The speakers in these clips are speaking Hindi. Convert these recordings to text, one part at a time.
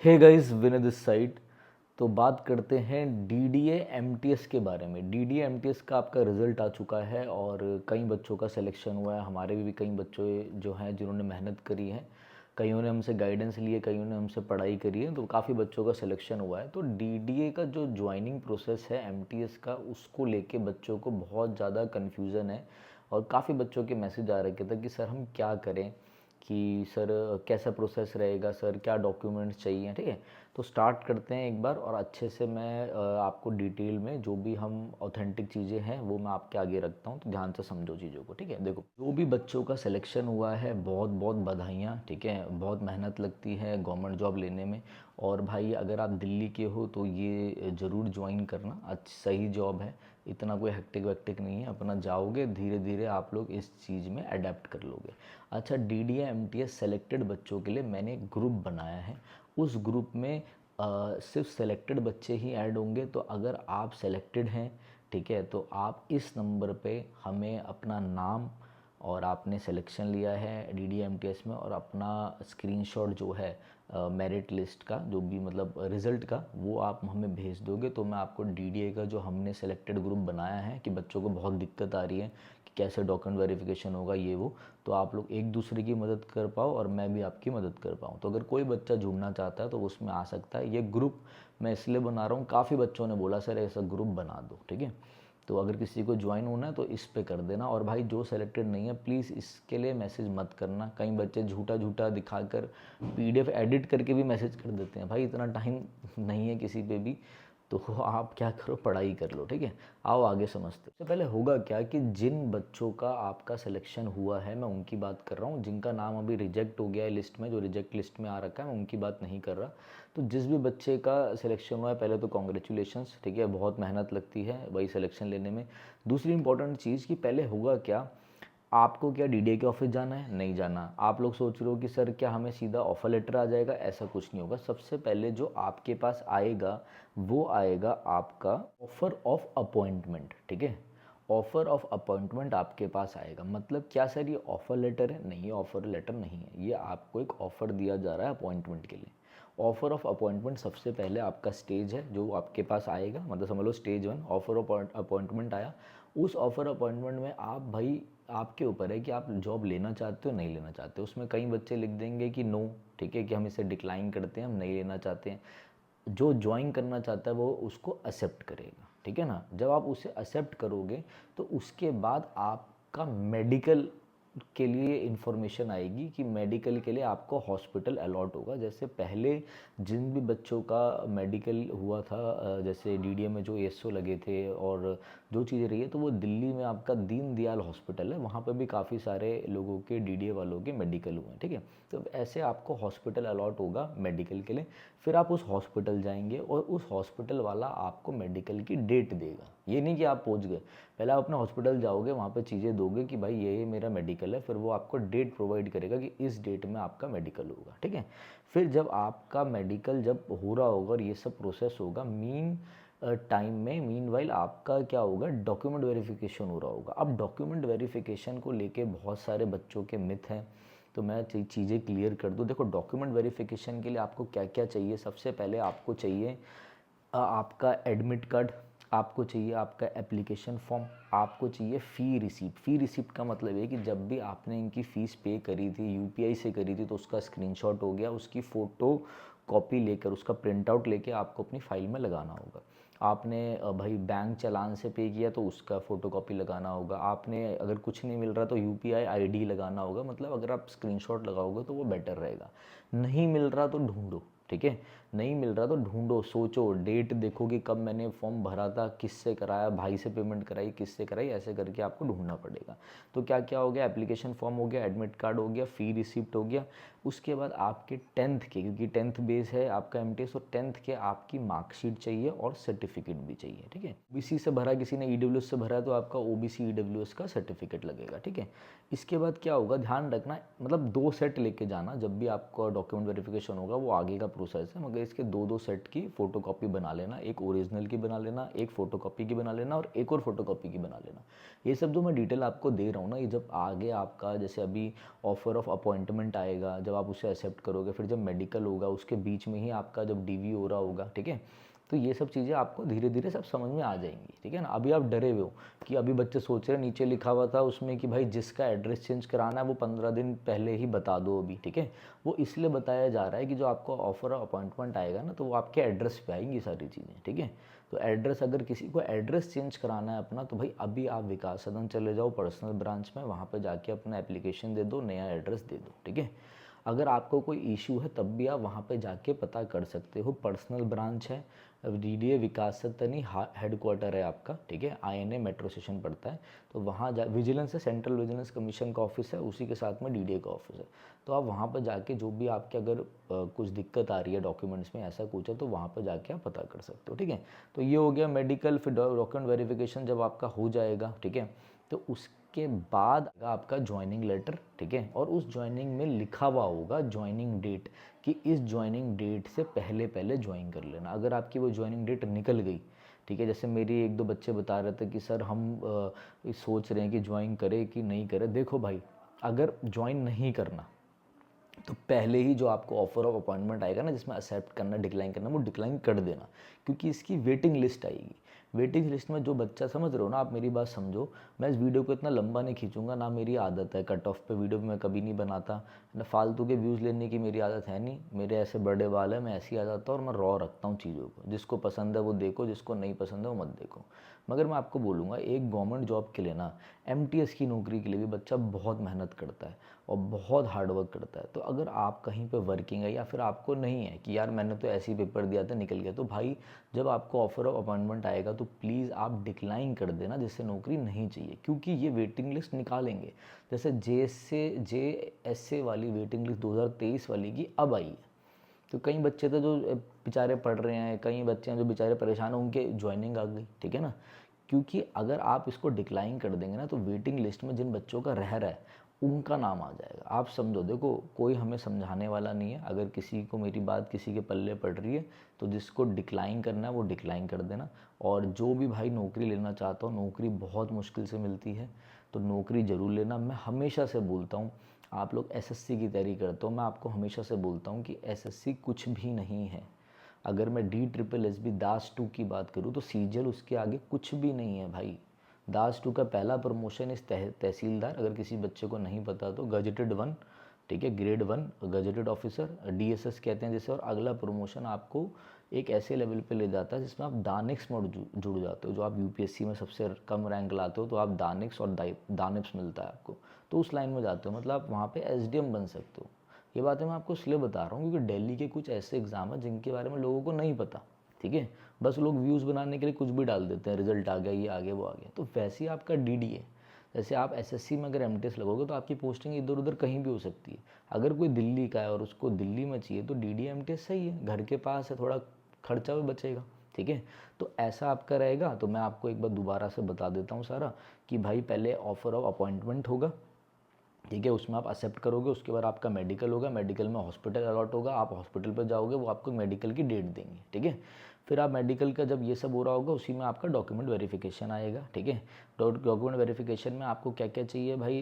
Hey guys, Vinay this side. तो बात करते हैं डीडीए एमटीएस के बारे में। डीडीए एमटीएस का आपका रिज़ल्ट आ चुका है और कई बच्चों का सिलेक्शन हुआ है। हमारे भी कई बच्चों जो हैं जिन्होंने मेहनत करी है, कईयों ने हमसे गाइडेंस लिए, कईयों ने हमसे पढ़ाई करी है, तो काफ़ी बच्चों का सिलेक्शन हुआ है। तो डीडीए का जो ज्वाइनिंग प्रोसेस है एमटीएस का, उसको लेके बच्चों को बहुत ज़्यादा कन्फ्यूज़न है और काफ़ी बच्चों के मैसेज आ रखे थे कि सर हम क्या करें, कि सर कैसा प्रोसेस रहेगा, सर क्या डॉक्यूमेंट्स चाहिए। ठीक है, तो स्टार्ट करते हैं एक बार और अच्छे से मैं आपको डिटेल में जो भी हम ऑथेंटिक चीज़ें हैं वो मैं आपके आगे रखता हूँ, तो ध्यान से समझो चीज़ों को। ठीक है, देखो, जो भी बच्चों का सिलेक्शन हुआ है बहुत बहुत बधाइयाँ। ठीक है, बहुत मेहनत लगती है गवर्नमेंट जॉब लेने में। और भाई अगर आप दिल्ली के हो तो ये ज़रूर ज्वाइन करना, सही जॉब है, इतना कोई हेक्टिक वेक्टिक नहीं है। अपना जाओगे, धीरे धीरे आप लोग इस चीज़ में अडेप्ट कर लोगे। अच्छा, डीडीए एमटीएस सेलेक्टेड बच्चों के लिए मैंने एक ग्रुप बनाया है। उस ग्रुप में सिर्फ सेलेक्टेड बच्चे ही ऐड होंगे। तो अगर आप सेलेक्टेड हैं, ठीक है, तो आप इस नंबर पे हमें अपना नाम और आपने सिलेक्शन लिया है डीडीएमटीएस में और अपना स्क्रीनशॉट जो है मेरिट लिस्ट का, जो भी मतलब रिज़ल्ट का, वो आप हमें भेज दोगे। तो मैं आपको डीडीए का जो हमने सेलेक्टेड ग्रुप बनाया है कि बच्चों को बहुत दिक्कत आ रही है कि कैसे डॉक्यूमेंट वेरिफिकेशन होगा ये वो, तो आप लोग एक दूसरे की मदद कर पाओ और मैं भी आपकी मदद कर पाऊँ। तो अगर कोई बच्चा जुड़ना चाहता है तो उसमें आ सकता है। ये ग्रुप मैं इसलिए बना रहा हूँ, काफ़ी बच्चों ने बोला सर ऐसा ग्रुप बना दो। ठीक है, तो अगर किसी को ज्वाइन होना है तो इस पे कर देना। और भाई जो सेलेक्टेड नहीं है प्लीज़ इसके लिए मैसेज मत करना। कई बच्चे झूठा झूठा दिखाकर पीडीएफ एडिट करके भी मैसेज कर देते हैं। भाई इतना टाइम नहीं है किसी पे भी, तो आप क्या करो, पढ़ाई कर लो। ठीक है, आओ आगे समझते हैं। सबसे पहले होगा क्या कि जिन बच्चों का आपका सिलेक्शन हुआ है मैं उनकी बात कर रहा हूँ। जिनका नाम अभी रिजेक्ट हो गया है लिस्ट में, जो रिजेक्ट लिस्ट में आ रखा है, मैं उनकी बात नहीं कर रहा। तो जिस भी बच्चे का सिलेक्शन हुआ है, पहले तो कॉन्ग्रेचुलेशंस। ठीक है, बहुत मेहनत लगती है वही सिलेक्शन लेने में। दूसरी इंपॉर्टेंट चीज़ कि पहले होगा क्या, आपको क्या डीडीए के ऑफिस जाना है? नहीं जाना। आप लोग सोच रहे हो कि सर क्या हमें सीधा ऑफर लेटर आ जाएगा? ऐसा कुछ नहीं होगा। सबसे पहले जो आपके पास आएगा वो आएगा आपका ऑफर ऑफ अपॉइंटमेंट। ठीक है, ऑफर ऑफ अपॉइंटमेंट आपके पास आएगा। मतलब क्या सर ये ऑफर लेटर है? नहीं, ये ऑफर लेटर नहीं है, ये आपको एक ऑफर दिया जा रहा है अपॉइंटमेंट के लिए। ऑफर ऑफ अपॉइंटमेंट सबसे पहले आपका स्टेज है जो आपके पास आएगा, मतलब समझ लो स्टेज 1 ऑफर ऑफ अपॉइंटमेंट आया। उस ऑफर अपॉइंटमेंट में आप भाई, आपके ऊपर है कि आप जॉब लेना चाहते हो नहीं लेना चाहते हो। उसमें कई बच्चे लिख देंगे कि नो, ठीक है, कि हम इसे डिक्लाइन करते हैं, हम नहीं लेना चाहते हैं। जो ज्वाइन करना चाहता है वो उसको एक्सेप्ट करेगा। ठीक है ना, जब आप उसे एक्सेप्ट करोगे तो उसके बाद आपका मेडिकल के लिए इन्फॉर्मेशन आएगी कि मेडिकल के लिए आपको हॉस्पिटल अलॉट होगा। जैसे पहले जिन भी बच्चों का मेडिकल हुआ था, जैसे डीडीए में जो एएसओ लगे थे और जो चीज़ें रही है, तो वो दिल्ली में आपका दीन दयाल हॉस्पिटल है, वहाँ पर भी काफ़ी सारे लोगों के डीडीए वालों के मेडिकल हुए हैं। ठीक है, तो ऐसे आपको हॉस्पिटल अलॉट होगा मेडिकल के लिए। फिर आप उस हॉस्पिटल जाएंगे और उस हॉस्पिटल वाला आपको मेडिकल की डेट देगा। ये नहीं कि आप पहुंच गए, पहले आप अपने हॉस्पिटल जाओगे, वहाँ पे चीज़ें दोगे कि भाई ये मेरा मेडिकल है, फिर वो आपको डेट प्रोवाइड करेगा कि इस डेट में आपका मेडिकल होगा। ठीक है, फिर जब आपका मेडिकल जब हो रहा होगा और ये सब प्रोसेस होगा, टाइम में मीन वाइल आपका क्या होगा, डॉक्यूमेंट वेरिफिकेशन हो रहा होगा। अब डॉक्यूमेंट वेरिफिकेशन को लेके बहुत सारे बच्चों के मिथ हैं, तो मैं चीज़ें क्लियर कर दूँ। देखो, डॉक्यूमेंट वेरिफिकेशन के लिए आपको क्या क्या चाहिए। सबसे पहले आपको चाहिए आपका एडमिट कार्ड, आपको चाहिए आपका एप्लीकेशन फॉर्म, आपको चाहिए फ़ी रिसीप्ट। फ़ी रिसीप्ट का मतलब है कि जब भी आपने इनकी फ़ीस पे करी थी, यूपीआई से करी थी, तो उसका स्क्रीनशॉट हो गया, उसकी फ़ोटो कॉपी लेकर, उसका प्रिंट आउट लेके आपको अपनी फ़ाइल में लगाना होगा। आपने भाई बैंक चालान से पे किया तो उसका फ़ोटोकॉपी लगाना होगा। आपने अगर कुछ नहीं मिल रहा तो यूपीआई आईडी लगाना होगा। मतलब अगर आप स्क्रीनशॉट लगाओगे तो वो बेटर रहेगा। नहीं मिल रहा तो ढूंढो। ठीक है, नहीं मिल रहा तो ढूंढो, सोचो, डेट देखो कि कब मैंने फॉर्म भरा था, किससे कराया, भाई से पेमेंट कराई, किससे कराई, ऐसे करके आपको ढूंढना पड़ेगा। तो क्या क्या हो गया, एप्लीकेशन फॉर्म हो गया, एडमिट कार्ड हो गया, फ़ी रिसिप्ट हो गया। उसके बाद आपके 10th के, क्योंकि 10th बेस है आपका एमटीएस, और 10th के आपकी मार्कशीट चाहिए और सर्टिफिकेट भी चाहिए। ठीक है, ओबीसी से भरा, किसी ने ईडब्ल्यूएस से भरा है तो आपका ओबीसी ईडब्ल्यूएस का सर्टिफिकेट लगेगा। ठीक है, इसके बाद क्या होगा, ध्यान रखना, मतलब 2 सेट लेके जाना। जब भी आपका डॉक्यूमेंट वेरिफिकेशन होगा वो आगे का प्रोसेस है, मगर इसके 2-2 सेट की फ़ोटोकॉपी बना लेना, एक ओरिजिनल की बना लेना, एक फ़ोटोकॉपी की बना लेना और एक और फ़ोटोकॉपी की बना लेना। ये सब जो मैं डिटेल आपको दे रहा हूँ ना, ये जब आगे आपका जैसे अभी ऑफ़र ऑफ अपॉइंटमेंट आएगा, जब आप उसे एक्सेप्ट करोगे, फिर जब मेडिकल होगा उसके बीच में ही आपका जब डीवी हो रहा होगा, ठीक है, तो ये सब चीज़ें आपको धीरे धीरे सब समझ में आ जाएंगी, ठीक है ना। अभी आप डरे हुए हो कि अभी बच्चे सोच रहे हैं, नीचे लिखा हुआ था उसमें कि भाई जिसका एड्रेस चेंज कराना है वो 15 दिन पहले ही बता दो अभी, ठीक है। वो इसलिए बताया जा रहा है कि जो आपको ऑफर अपॉइंटमेंट आएगा ना, तो वो आपके एड्रेस पे आएंगी सारी चीज़ें, ठीक है। तो एड्रेस, अगर किसी को एड्रेस चेंज कराना है अपना, तो भाई अभी आप विकास सदन चले जाओ पर्सनल ब्रांच में, वहाँ पर जाके अपना एप्लीकेशन दे दो, नया एड्रेस दे दो, ठीक है। अगर आपको कोई इशू है तब भी आप वहाँ पे जाके पता कर सकते हो। पर्सनल ब्रांच है, डीडीए विकास सतनी हेडक्वार्टर है आपका, ठीक है, आईएनए मेट्रो स्टेशन पड़ता है। तो वहाँ जा, विजिलेंस है, सेंट्रल विजिलेंस कमीशन का ऑफिस है, उसी के साथ में डीडीए का ऑफिस है। तो आप वहाँ पर जाके जो भी आपके अगर कुछ दिक्कत आ रही है डॉक्यूमेंट्स में, ऐसा कुछ है, तो वहाँ पर जाके आप पता कर सकते हो, ठीक है। तो ये हो गया मेडिकल। फिर डॉक्यूमेंट वेरिफिकेशन जब आपका हो जाएगा, ठीक है, तो उसके बाद आपका ज्वाइनिंग लेटर, ठीक है, और उस ज्वाइनिंग में लिखा हुआ होगा ज्वाइनिंग डेट, कि इस ज्वाइनिंग डेट से पहले पहले ज्वाइन कर लेना। अगर आपकी वो ज्वाइनिंग डेट निकल गई, ठीक है, जैसे मेरी 1-2 बच्चे बता रहे थे कि सर हम सोच रहे हैं कि ज्वाइन करें कि नहीं करें। देखो भाई, अगर ज्वाइन नहीं करना तो पहले ही जो आपको ऑफर ऑफ अपॉइंटमेंट आएगा ना, जिसमें एक्सेप्ट करना डिक्लाइन करना, वो डिक्लाइन कर देना, क्योंकि इसकी वेटिंग लिस्ट आएगी। वेटिंग लिस्ट में जो बच्चा, समझ रहे हो ना आप, मेरी बात समझो। मैं इस वीडियो को इतना लंबा नहीं खींचूंगा, ना मेरी आदत है कट ऑफ पे वीडियो भी मैं कभी नहीं बनाता ना, फालतू के व्यूज़ लेने की मेरी आदत है नहीं। मेरे ऐसे बड़े बाल है, मैं ऐसी आ जाता हूँ और मैं रॉ रखता हूँ चीज़ों को। जिसको पसंद है वो देखो, जिसको नहीं पसंद है वो मत देखो। मगर मैं आपको बोलूँगा, एक गवर्नमेंट जॉब के लिए ना, एमटीएस की नौकरी के लिए भी बच्चा बहुत मेहनत करता है और बहुत हार्ड वर्क करता है। तो अगर आप कहीं पे वर्किंग है, या फिर आपको नहीं है कि यार मैंने तो ऐसे ही पेपर दिया था निकल गया, तो भाई जब आपको ऑफर ऑफ अपॉइंटमेंट आएगा तो प्लीज़ आप डिक्लाइन कर देना, जिससे नौकरी नहीं चाहिए, क्योंकि ये वेटिंग लिस्ट निकालेंगे। जैसे JSA वाली वेटिंग लिस्ट 2023 वाली की अब आई है, तो कई बच्चे थे जो बेचारे पढ़ रहे हैं, कई बच्चे हैं जो बेचारे परेशान हैं, उनके ज्वाइनिंग आ गई, ठीक है ना। क्योंकि अगर आप इसको डिक्लाइन कर देंगे ना, तो वेटिंग लिस्ट में जिन बच्चों का रह रहा है उनका नाम आ जाएगा। आप समझो, देखो कोई हमें समझाने वाला नहीं है। अगर किसी को मेरी बात किसी के पल्ले पड़ रही है, तो जिसको डिक्लाइन करना है वो डिक्लाइन कर देना। और जो भी भाई नौकरी लेना चाहता हो, नौकरी बहुत मुश्किल से मिलती है, तो नौकरी ज़रूर लेना। मैं हमेशा से बोलता हूँ, आप लोग एसएससी की तैयारी करते हो, मैं आपको हमेशा से बोलता हूँ कि एसएससी कुछ भी नहीं है। अगर मैं DSSB दास 2 की बात करूँ, तो सीजल उसके आगे कुछ भी नहीं है भाई। दास 2 का पहला प्रमोशन इस तहसीलदार, अगर किसी बच्चे को नहीं पता तो गजटेड 1, ठीक है, ग्रेड 1 गजटेड ऑफिसर, DSS कहते हैं जैसे। और अगला प्रमोशन आपको एक ऐसे लेवल पे ले जाता है जिसमें आप दानिक्स में जुड़ जाते हो। जो आप यूपीएससी में सबसे कम रैंक लाते हो, तो आप दानिक्स और दानिप्स मिलता है आपको, तो उस लाइन में जाते हो, मतलब आप वहाँ पे SDM बन सकते हो। ये बातें मैं आपको इसलिए बता रहा हूँ क्योंकि दिल्ली के कुछ ऐसे एग्ज़ाम हैं जिनके बारे में लोगों को नहीं पता, ठीक है। बस लोग व्यूज़ बनाने के लिए कुछ भी डाल देते हैं, रिजल्ट आ गया, ये आ गया, वो आ गया। तो वैसे ही आपका DDA, जैसे आप एसएससी में अगर एमटीएस लगोगे तो आपकी पोस्टिंग इधर उधर कहीं भी हो सकती है। अगर कोई दिल्ली का है और उसको दिल्ली में चाहिए, तो DDA एमटीएस सही है, घर के पास है, थोड़ा खर्चा भी बचेगा, ठीक है। तो ऐसा आपका रहेगा। तो मैं आपको एक बार दोबारा से बता देता हूँ सारा, कि भाई पहले ऑफर ऑफ अपॉइंटमेंट होगा, ठीक है, उसमें आप एक्सेप्ट करोगे। उसके बाद आपका मेडिकल होगा, मेडिकल में हॉस्पिटल अलॉट होगा, आप हॉस्पिटल पर जाओगे, वो आपको मेडिकल की डेट देंगे, ठीक है। फिर आप मेडिकल का जब ये सब हो रहा होगा, उसी में आपका डॉक्यूमेंट वेरिफिकेशन आएगा, ठीक है। डॉक्यूमेंट वेरिफिकेशन में आपको क्या क्या चाहिए भाई,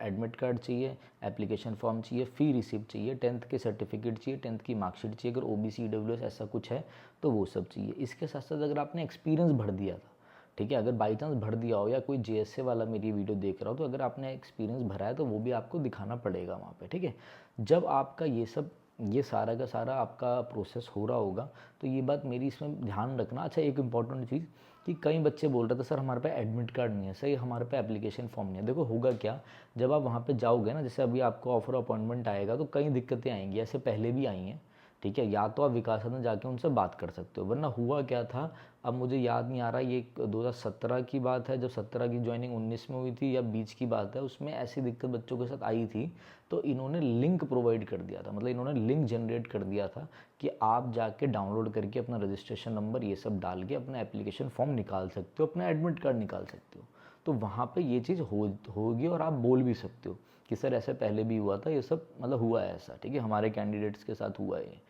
एडमिट कार्ड चाहिए, एप्लीकेशन फॉर्म चाहिए, फ़ी रिसिप्ट चाहिए, 10th के सर्टिफिकेट चाहिए, 10th की मार्कशीट चाहिए, अगर OBC EWS ऐसा कुछ है तो वो सब चाहिए। इसके साथ साथ अगर आपने एक्सपीरियंस भर दिया था, ठीक है, अगर बाई चांस भर दिया हो, या कोई JSA वाला मेरी वीडियो देख रहा हो, तो अगर आपने एक्सपीरियंस भरा है तो वो भी आपको दिखाना पड़ेगा वहाँ पे, ठीक है। जब आपका ये सारा का सारा आपका प्रोसेस हो रहा होगा, तो ये बात मेरी इसमें ध्यान रखना। अच्छा, एक इंपॉर्टेंट चीज़, कि कई बच्चे बोल रहे थे सर हमारे पास एडमिट कार्ड नहीं है, सही, हमारे पास एप्लीकेशन फॉर्म नहीं है। देखो होगा क्या, जब आप वहाँ पे जाओगे ना, जैसे अभी आपको ऑफर अपॉइंटमेंट आएगा, तो कई दिक्कतें आएंगी, ऐसे पहले भी आई हैं, ठीक है। या तो आप विकास में जाके उनसे बात कर सकते हो, वरना हुआ क्या था, अब मुझे याद नहीं आ रहा, ये 2017 की बात है, जब 17 की ज्वाइनिंग 19 में हुई थी, या बीच की बात है, उसमें ऐसी दिक्कत बच्चों के साथ आई थी। तो इन्होंने लिंक प्रोवाइड कर दिया था, मतलब इन्होंने लिंक जनरेट कर दिया था कि आप जाके डाउनलोड करके अपना रजिस्ट्रेशन नंबर ये सब डाल के अपना एप्लीकेशन फॉर्म निकाल सकते हो, अपना एडमिट कार्ड निकाल सकते हो। तो वहाँ पे ये चीज़ होगी, और आप बोल भी सकते हो कि सर ऐसे पहले भी हुआ था, ये सब मतलब हुआ है ऐसा, ठीक है, हमारे कैंडिडेट्स के साथ हुआ है।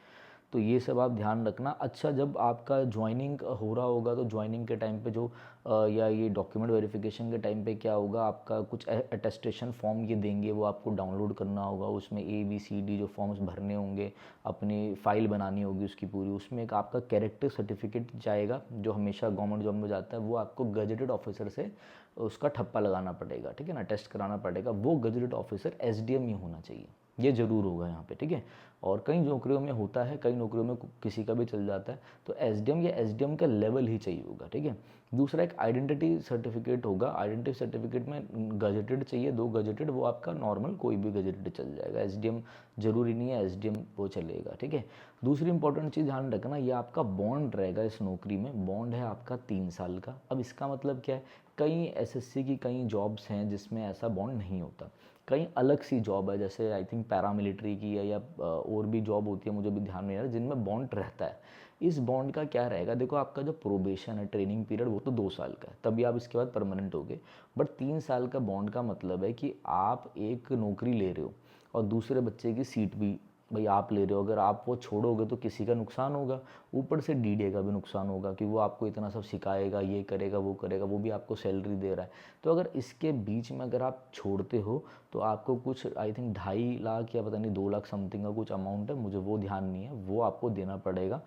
तो ये सब आप ध्यान रखना। अच्छा, जब आपका ज्वाइनिंग हो रहा होगा तो ज्वाइनिंग के टाइम पे जो या ये डॉक्यूमेंट वेरिफिकेशन के टाइम पे क्या होगा, आपका कुछ अटेस्टेशन फॉर्म ये देंगे, वो आपको डाउनलोड करना होगा। उसमें ABCD जो फॉर्म्स भरने होंगे, अपनी फ़ाइल बनानी होगी उसकी पूरी। उसमें एक आपका कैरेक्टर सर्टिफिकेट जाएगा जो हमेशा गवर्नमेंट जॉब में जाता है, वो आपको गजेटेड ऑफिसर से उसका ठप्पा लगाना पड़ेगा, ठीक है ना, टेस्ट कराना पड़ेगा। वो गजेटेड ऑफिसर SDM ही होना चाहिए, ये ज़रूर होगा यहाँ पे, ठीक है। और कई नौकरियों में होता है, कई नौकरियों में किसी का भी चल जाता है, तो SDM या SDM का लेवल ही चाहिए होगा, ठीक है। दूसरा एक आइडेंटिटी सर्टिफिकेट होगा। आइडेंटिटी सर्टिफिकेट में गजेटेड चाहिए, 2 गजेटेड, वो आपका नॉर्मल कोई भी गजेटेड चल जाएगा, SDM ज़रूरी नहीं है, SDM वो चलेगा, ठीक है। दूसरी इंपॉर्टेंट चीज़ ध्यान रखना, ये आपका बॉन्ड रहेगा इस नौकरी में। बॉन्ड है आपका 3 साल का। अब इसका मतलब क्या है, कई SSC की कई जॉब्स हैं जिसमें ऐसा बॉन्ड नहीं होता, कई अलग सी जॉब है, जैसे आई थिंक पैरामिलिट्री की है या और भी जॉब होती है, मुझे भी ध्यान नहीं आ रहा, जिनमें बॉन्ड रहता है। इस बॉन्ड का क्या रहेगा, देखो आपका जो प्रोबेशन है, ट्रेनिंग पीरियड, वो तो 2 साल का है, तभी आप इसके बाद परमानेंट होगे। बट 3 साल का बॉन्ड का मतलब है कि आप एक नौकरी ले रहे हो और दूसरे बच्चे की सीट भी भाई आप ले रहे हो। अगर आप वो छोड़ोगे तो किसी का नुकसान होगा, ऊपर से DDA का भी नुकसान होगा कि वो आपको इतना सब सिखाएगा, ये करेगा, वो भी आपको सैलरी दे रहा है। तो अगर इसके बीच में अगर आप छोड़ते हो तो आपको कुछ आई थिंक 2.5 लाख या पता नहीं 2 लाख समथिंग का कुछ अमाउंट है, मुझे वो ध्यान नहीं है, वो आपको देना पड़ेगा।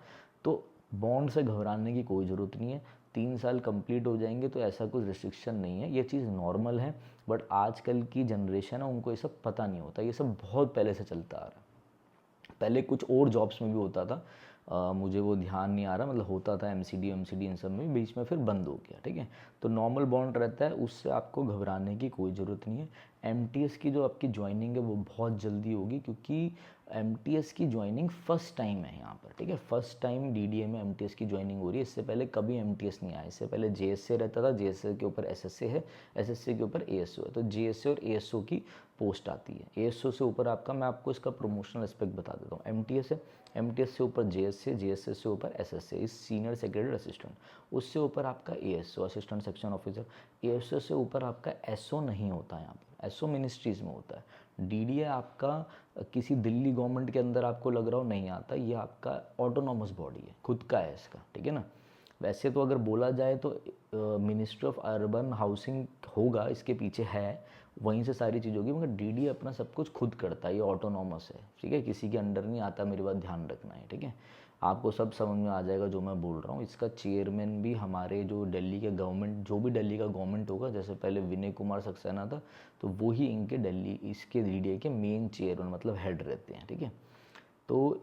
तो बॉन्ड से घबराने की कोई ज़रूरत नहीं है। 3 साल कंप्लीट हो जाएंगे तो ऐसा कुछ रिस्ट्रिक्शन नहीं है, ये चीज़ नॉर्मल है। बट आजकल की जनरेशन है, उनको ये सब पता नहीं होता, ये सब बहुत पहले से चलता आ रहा है। पहले कुछ और जॉब्स में भी होता था, मुझे वो ध्यान नहीं आ रहा, मतलब होता था MCD इन सब में, बीच में फिर बंद हो गया, ठीक है। तो नॉर्मल बॉन्ड रहता है, उससे आपको घबराने की कोई ज़रूरत नहीं है। MTS की जो आपकी ज्वाइनिंग है वो बहुत जल्दी होगी, क्योंकि MTS की ज्वाइनिंग फ़र्स्ट टाइम है यहाँ पर, ठीक है। फर्स्ट टाइम DDA में MTS की ज्वाइनिंग हो रही है। इससे पहले कभी MTS नहीं आया, इससे पहले JSA रहता था, JSA के ऊपर SSA है, SSA के ऊपर ASO है। तो JSA और ASO की पोस्ट आती है। ASO से ऊपर आपका, मैं आपको इसका प्रमोशनल एस्पेक्ट बता देता हूँ, MTS है, MTS से ऊपर JSA, JSA से ऊपर SSA इस सीनियर सेक्रेटरी असिस्टेंट, उससे ऊपर आपका ASO assistant section officer, ASO से ऊपर आपका SO नहीं होता यहाँ पर, SO मिनिस्ट्रीज़ में होता है। DDA आपका किसी दिल्ली गवर्नमेंट के अंदर आपको लग रहा हो नहीं आता, ये आपका ऑटोनॉमस बॉडी है, खुद का है इसका, ठीक है ना। वैसे तो अगर बोला जाए तो मिनिस्ट्री ऑफ अर्बन हाउसिंग होगा, इसके पीछे है, वहीं से सारी चीज़ होगी, मगर DDA अपना सब कुछ खुद करता है, ये ऑटोनॉमस है, ठीक है, किसी के अंडर नहीं आता, मेरी बात ध्यान रखना है, ठीक है। आपको सब समझ में आ जाएगा जो मैं बोल रहा हूँ। इसका चेयरमैन भी हमारे जो दिल्ली के गवर्नमेंट, जो भी दिल्ली का गवर्नमेंट होगा, जैसे पहले विनय कुमार सक्सेना था, तो वो ही इनके दिल्ली इसके DDA के मेन चेयरमैन मतलब हेड रहते हैं, ठीक है। तो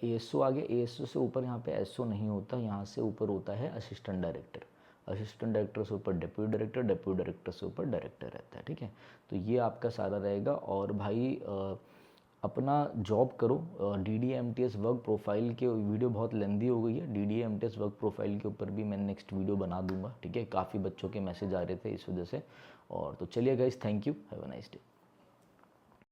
ASO आगे, ASO से ऊपर यहाँ पे SO नहीं होता, यहाँ से ऊपर होता है असिस्टेंट डायरेक्टर, असिस्टेंट डायरेक्टर से ऊपर डिप्यूटी डायरेक्टर, डिप्यूटी डायरेक्टर से ऊपर डायरेक्टर रहता है, ठीक है। तो ये आपका सारा रहेगा। और भाई अपना जॉब करो। DDA MTS वर्क प्रोफाइल के वीडियो बहुत लेंदी हो गई है, DDA MTS वर्क प्रोफाइल के ऊपर भी मैं नेक्स्ट वीडियो बना दूंगा, ठीक है। काफ़ी बच्चों के मैसेज आ रहे थे इस वजह से। और तो चलिए guys, thank you, have a nice day.